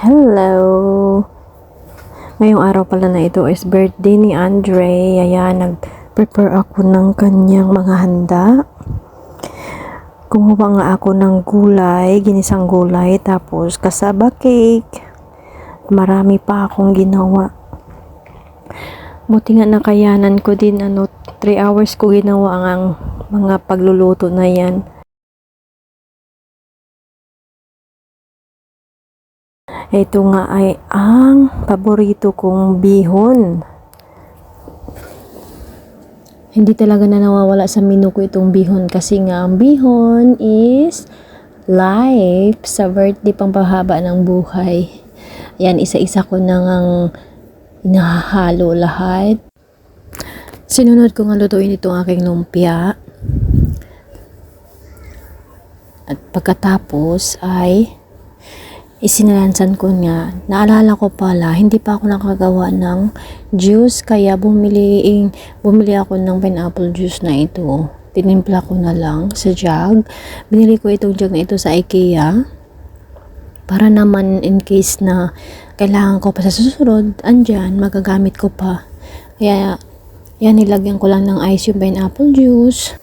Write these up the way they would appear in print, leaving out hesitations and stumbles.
Hello! Ngayong araw pala na ito is birthday ni Andre. Ayan, nag-prepare ako ng kanyang mga handa. Kumuha nga ako ng gulay, ginisang gulay, tapos kasaba cake. Marami pa akong ginawa. Buti nga nakayanan ko din, 3 hours ko ginawa ang mga pagluluto na yan. Ito nga ay ang paborito kong bihon. Hindi talaga na nawawala sa menu ko itong bihon kasi nga ang bihon is life sa birthday pampahaba ng buhay. Yan, isa-isa ko nang inahalo lahat. Sinunod ko nga lutuin itong aking lumpia. At pagkatapos ay isinalansan ko nga. Naalala ko pala, hindi pa ako nakagawa ng juice, kaya bumili ako ng pineapple juice na ito. Tinimpla ko na lang sa jug. Binili ko itong jug na ito sa IKEA para naman in case na kailangan ko pa sa susunod, andyan, magagamit ko pa. Kaya yan, nilagyan ko lang ng ice yung pineapple juice.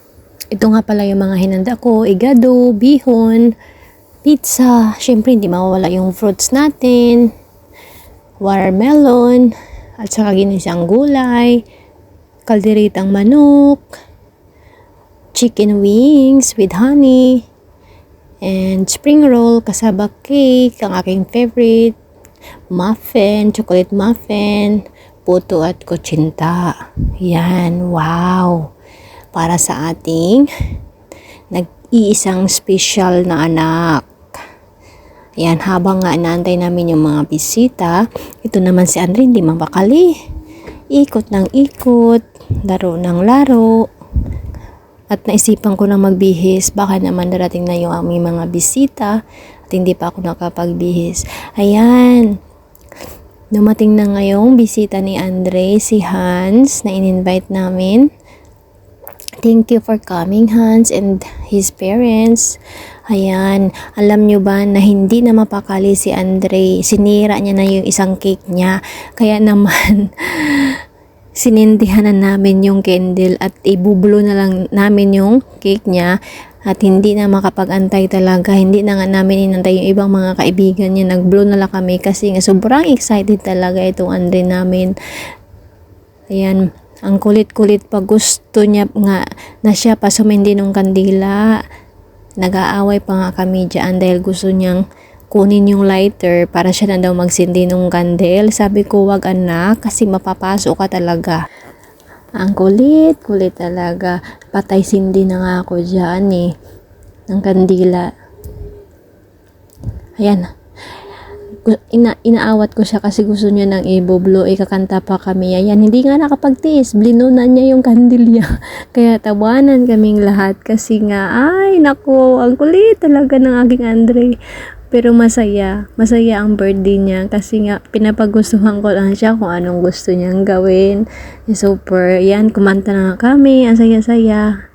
Ito nga pala yung mga hinanda ko: igado, bihon, pizza, syempre hindi mawawala yung fruits natin, watermelon, at saka ginisang gulay, kalderitang manok, chicken wings with honey, and spring roll, kasaba cake, ang aking favorite, muffin, chocolate muffin, puto at kutsinta. Yan, wow! Para sa ating nag-iisang special na anak. Ayan, habang nga inaantay namin yung mga bisita, ito naman si Andre hindi mapakali. Ikot ng ikot, laro ng laro. At naisipan ko na magbihis, baka naman darating na yung aming mga bisita at hindi pa ako nakapagbihis. Ayan, dumating na ngayong bisita ni Andre, si Hans, na in-invite namin. Thank you for coming, Hans and his parents. Ayan, alam nyo ba na hindi na mapakali si Andre? Sinira niya na yung isang cake niya. Kaya naman, sinindihan na namin yung candle at ibublo na lang namin yung cake niya. At hindi na makapag-antay talaga. Hindi na nga namin inantay yung ibang mga kaibigan niya. Nag-blow na lang kami kasi nga sobrang excited talaga itong Andre namin. Ayan, ang kulit-kulit pa, gusto niya nga na siya pa sumindi ng kandila. Nag-aaway pa nga kami dyan dahil gusto niyang kunin yung lighter para siya na daw magsindi ng candle. Sabi ko, wag anak, kasi mapapasok ka talaga. Ang kulit talaga. Patay sindi na nga ako dyan ng kandila. Ayan. Inaawat ko siya kasi gusto niya ng iboblo, kakanta pa kami. Ayan, hindi nga nakapagtiis, blinunan niya yung kandilya. Kaya tawanan kaming lahat kasi nga, ay naku, ang kulit talaga ng aking Andre. Pero masaya ang birthday niya kasi nga pinapagustuhan ko lang siya kung anong gusto niyang gawin. Super, yan, kumanta na kami, ang saya-saya.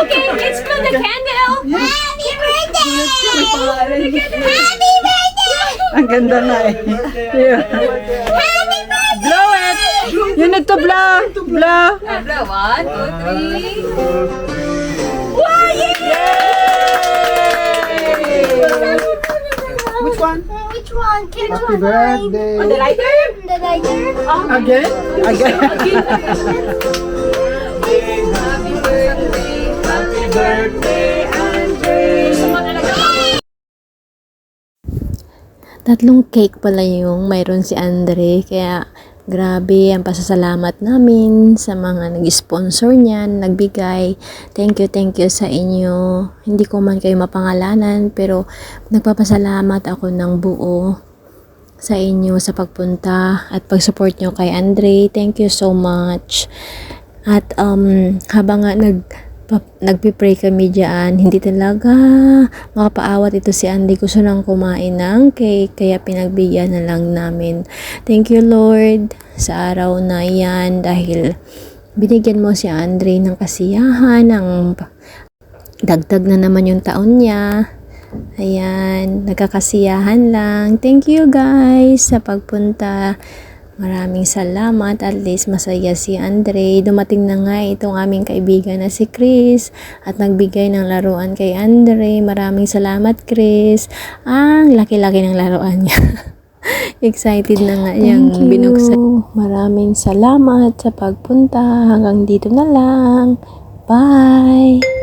Okay, let's blow the candle. Happy birthday! Happy birthday! Ang ganda na eh. Yeah. Happy birthday! Blow it! You need to blow! Blow! Blow, 1, 2, 3. Wow! Yay! Which one? Which one? Happy birthday! The lighter? The lighter? Again? Again? Happy birthday! Happy birthday! 3 cake pala yung mayroon si Andre. Kaya grabe ang pasasalamat namin sa mga nag-sponsor niyan, nagbigay. Thank you sa inyo. Hindi ko man kayo mapangalanan pero nagpapasalamat ako ng buo sa inyo sa pagpunta at pag-support nyo kay Andre. Thank you so much. At habang nga nagpipray kami dyan, hindi talaga makapaawat ito si Andy. Gusto nang kumain ng cake, kaya pinagbigyan na lang namin. Thank you Lord sa araw na yan dahil binigyan mo si Andre ng kasiyahan, ng dagdag na naman yung taon niya. Ayan, nagkakasiyahan lang. Thank you guys sa pagpunta. Maraming salamat, at least masaya si Andre. Dumating na nga itong aming kaibigan na si Chris at nagbigay ng laruan kay Andre. Maraming salamat Chris. Ang laki-laki ng laruan niya. Excited na nga niyang binuksan. Maraming salamat sa pagpunta. Hanggang dito na lang. Bye!